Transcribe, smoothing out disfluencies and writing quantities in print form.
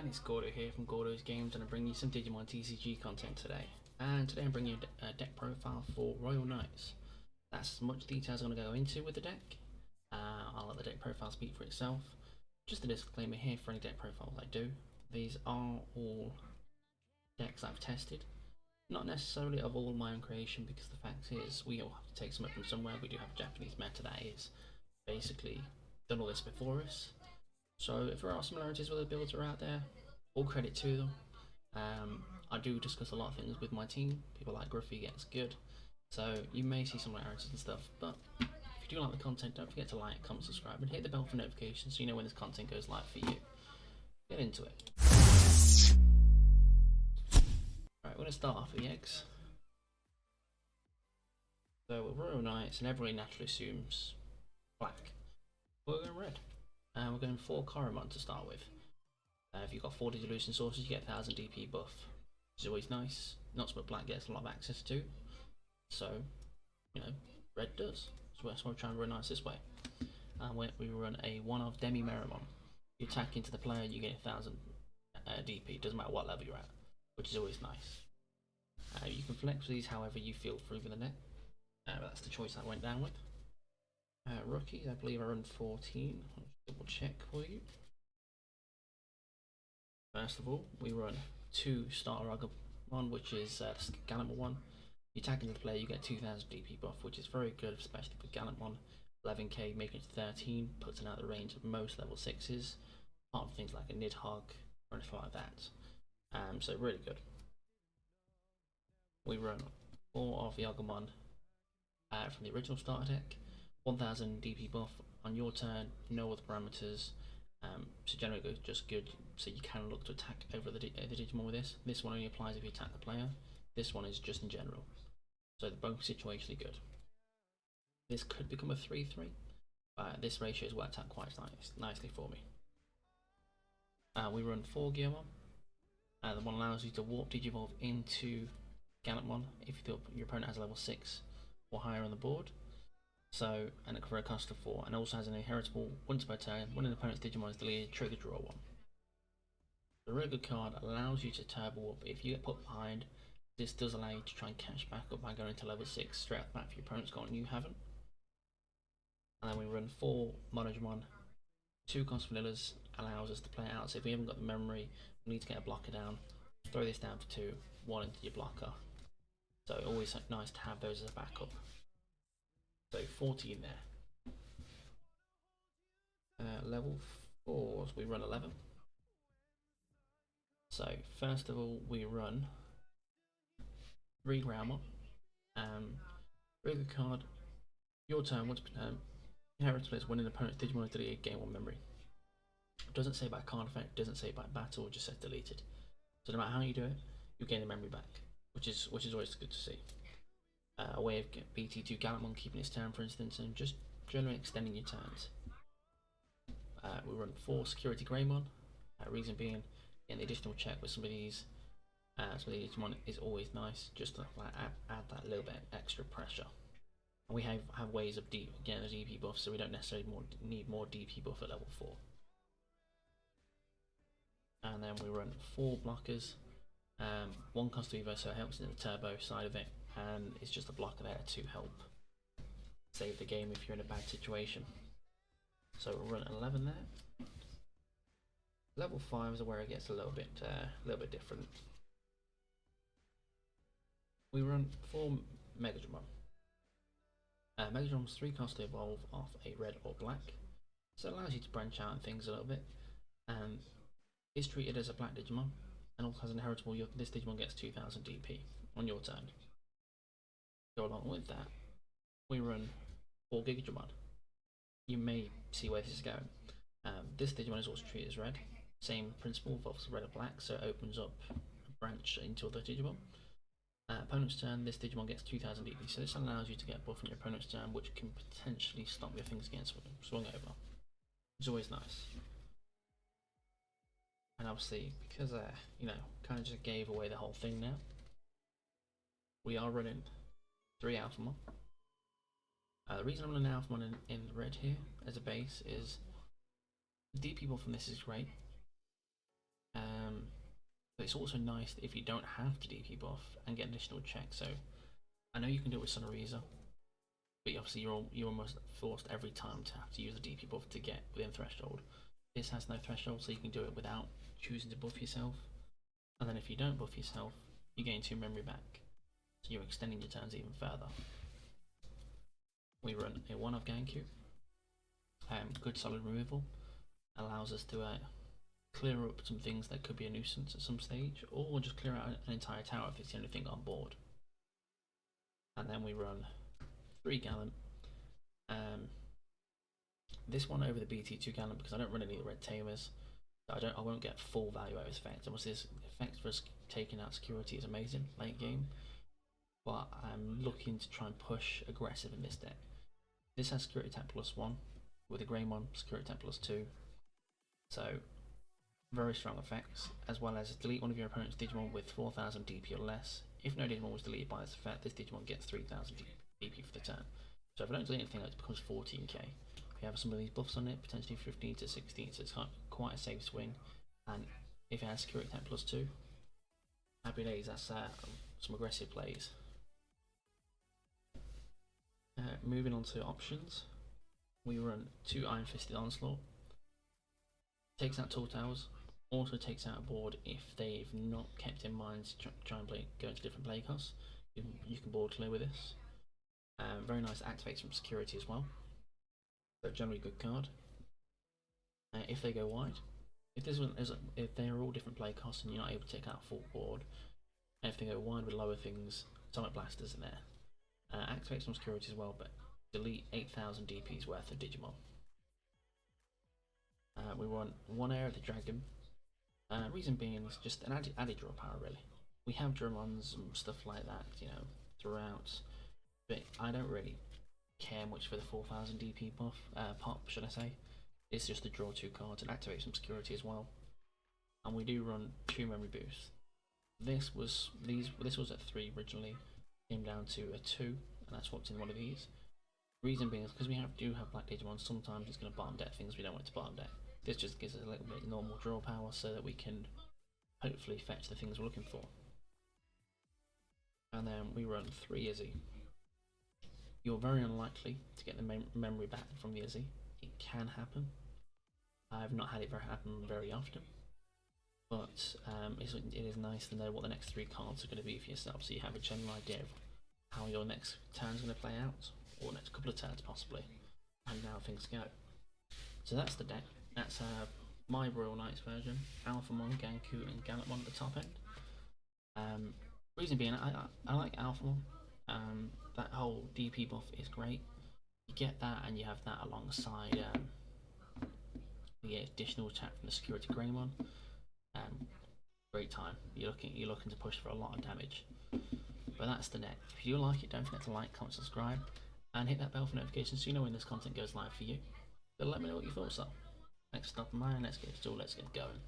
everyone, it's Gordo here from Gordo's Games, and I'm bringing you some Digimon TCG content today. And today I'm bringing you a deck profile for Royal Knights. That's as much detail as I'm going to go into with the deck. I'll let the deck profile speak for itself. Just a disclaimer here for any deck profiles I do. These are all decks I've tested. Not necessarily of all my own creation, because the fact is we all have to take something from somewhere. We do have a Japanese meta that is basically done all this before us. So if there are similarities with the builds that are out there, all credit to them. I do discuss a lot of things with my team. People like Gruffy gets good, so you may see similarities and stuff. But if you do like the content, don't forget to like, comment, subscribe, and hit the bell for notifications so you know when this content goes live for you. Get into it. Alright, we're going to start off with the eggs. So with Royal Knights, and everybody naturally assumes black. We're going red. We're going 4 Coromon to start with. If you've got 40 Dilution Sources, you get 1000 DP buff, which is always nice. Not so much black gets a lot of access to, so you know, red does. So that's why we're trying to run nice this way. We run a 1-of Demi Meramon. You attack into the player, you get 1000 DP. Doesn't matter what level you're at, which is always nice. You can flex these however you feel through the net. But that's the choice I went down with. Rookies, I believe I run 14. I'll just double check for you. First of all, we run 2 Starter Agumon, which is the Galantmon one. You attack into the player, you get 2000 DP buff, which is very good, especially for Galantmon. 11k, making it to 13, puts it out of the range of most level 6s, apart from things like a Nidhogg or anything like that. So really good. We run 4 of the Agumon from the original starter deck. 1000 DP buff on your turn, no other parameters. So generally just good, so you can look to attack over the Digimon with this. This one only applies if you attack the player. This one is just in general. So they're both situationally good. This could become a 3-3. This ratio has worked out quite nicely for me. We run 4 Geomon. The one allows you to warp Digivolve into Galantmon if you feel your opponent has a level 6 or higher on the board. So, and for a cost of 4, and also has an inheritable once per turn. When an opponent's Digimon is deleted, trigger draw 1. The really good card allows you to turbo up if you get put behind. This does allow you to try and catch back up by going to level 6 straight off the bat if your opponent's got and you haven't. And then we run 4 Monogmon. 2 cost vanillas allows us to play out. So if we haven't got the memory, we need to get a blocker down. Throw this down for 2, 1 into your blocker. So always nice to have those as a backup. So 14 there. Level 4s, we run 11. So first of all, we run 3 Groundmon. Really good card. Your turn, once per turn, inherit players when an opponent's Digimon is deleted, gain 1 memory. It doesn't say by card effect, doesn't say by battle, it just says deleted. So no matter how you do it, you gain the memory back, which is always good to see. A way of BT2 Galantmon keeping its turn, for instance, and just generally extending your turns. We run 4 Security Greymon. Reason being, getting the additional check with some of these. So the Digimon is always nice, just to like, add that little bit extra pressure. And we have ways of getting a DP buff, so we don't necessarily need more DP buff at level 4. And then we run 4 blockers. 1 cost Evo, so it helps in the turbo side of it, and it's just a blocker there to help save the game if you're in a bad situation. So we'll run 11 there. Level 5 is where it gets a little bit different. We run 4 Megadramon. Megadram's 3 cost to evolve off a red or black, so it allows you to branch out and things a little bit. Is treated as a black Digimon, and also has an inheritable. This Digimon gets 2000 DP on your turn. Go along with that, we run 4 Gigadramon. You may see where this is going. This Digimon is also treated as red. Same principle, evolves red or black, so it opens up a branch into other Digimon. Opponent's turn, this Digimon gets 2000 DP, so this allows you to get a buff on your opponent's turn, which can potentially stop your things getting swung over. It's always nice. And obviously, because you know, kind of just gave away the whole thing now, we are running 3 Alphamon. The reason I'm running Alphamon in red here as a base is the DP buff from this is great. But it's also nice if you don't have to DP buff and get additional check. So I know you can do it with Sunariza, but obviously you're almost forced every time to have to use a DP buff to get within threshold. This has no threshold, so you can do it without choosing to buff yourself. And then if you don't buff yourself, you gain 2 memory back, so you're extending your turns even further. We run a 1-off Ganku. Good solid removal, allows us to clear up some things that could be a nuisance at some stage, or just clear out an entire tower if it's the only thing on board. And then we run 3 Gallant. This one over the BT2 Gallant because I don't run any of the red tamers. So I won't get full value out of this effect. Obviously this effect for us taking out security is amazing late game, but I'm looking to try and push aggressive in this deck. This has security attack +1 with a Greymon security attack +2. So very strong effects, as well as delete one of your opponent's Digimon with 4000 DP or less. If no Digimon was deleted by this effect, this Digimon gets 3000 DP for the turn. So if I don't delete anything, it becomes 14k. If you have some of these buffs on it, potentially 15 to 16, so it's quite a safe swing. And if it has security attack +2, happy days, that's some aggressive plays. Moving on to options, we run 2 Iron Fisted Onslaught. Takes out tall towers, also takes out a board if they've not kept in mind to try and go into different play costs. You can board clear with this. Very nice activates from security as well. So generally good card. If they go wide, if they are all different play costs and you're not able to take out full board, and if they go wide with lower things, Atomic Blasters in there. Activates from security as well, but delete 8000 DP's worth of Digimon. We run 1 Air of the Dragon. Reason being is just an added draw power really. We have Dramons and stuff like that, you know, throughout, but I don't really care much for the 4000 DP buff, pop should I say. It's just to draw 2 cards and activate some security as well. And we do run 2 memory boosts. This was at 3 originally, came down to a 2, and I swapped in one of these. Reason being is because we do have black Digimon, sometimes it's going to bottom deck things we don't want it to bottom deck. This just gives us a little bit normal draw power so that we can hopefully fetch the things we're looking for. And then we run 3 Izzy. You're very unlikely to get the memory back from the Izzy. It can happen. I've not had it happen very often, but it is nice to know what the next 3 cards are going to be for yourself, so you have a general idea of how your next turn is going to play out, or next couple of turns possibly, and how things go. So that's the deck. That's my Royal Knights version. Alphamon, Ganku and Gallantmon at the top end. Reason being, I like Alphamon. That whole DP buff is great. You get that and you have that alongside the additional attack from the security Greymon. Great time. You're looking to push for a lot of damage. But that's the deck. If you like it, don't forget to like, comment, subscribe, and hit that bell for notifications so you know when this content goes live for you. But let me know what your thoughts are. Next up, mine. Let's get going.